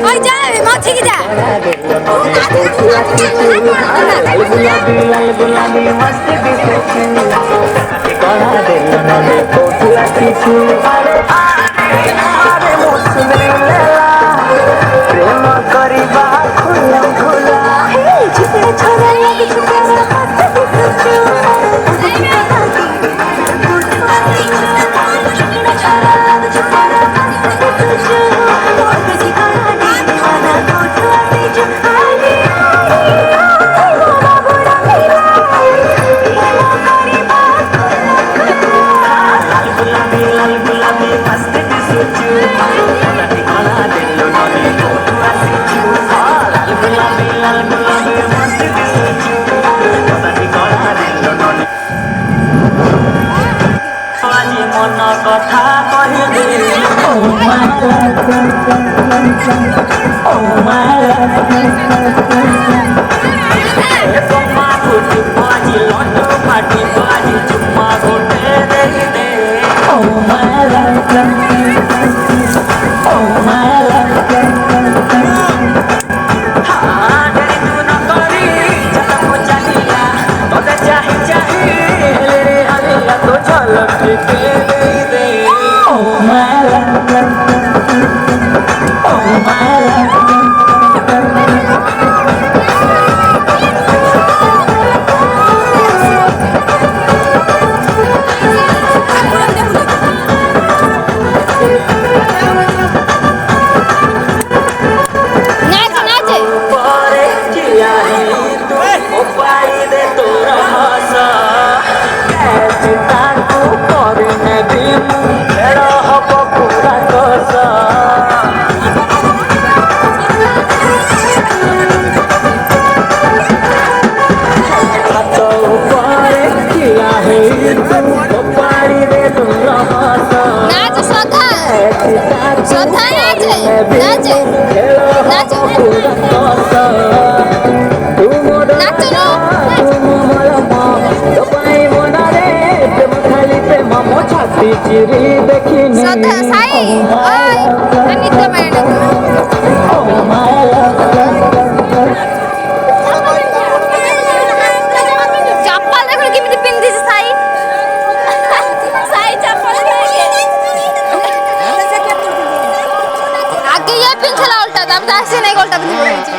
ওই যা মা ঠিক যা লাল গুলাবি মস্ত দিছে কড়া দিল নলে কোঠলা কিছু আরে আরে মৌসুমী লেলা প্রেম করিবা খুলম খুলা ঝিপড়ে ছড়া লাগে ছুপারা কথা কহিলে তোমা ফুটি বাজি লন্ডু পাটি বাজি চুম্মা গোটে দেখিলে চাহি চাহি রে আলিয়া তো ঝলক দে দে चिरी देखी ଆଗେ ଇଏ ପିନ୍ଧିଥିଲା ଓଲଟା ତାପରେ ଆସି ନାଇଁ ଓଲଟା ପିନ୍ଧି ପଡିଛି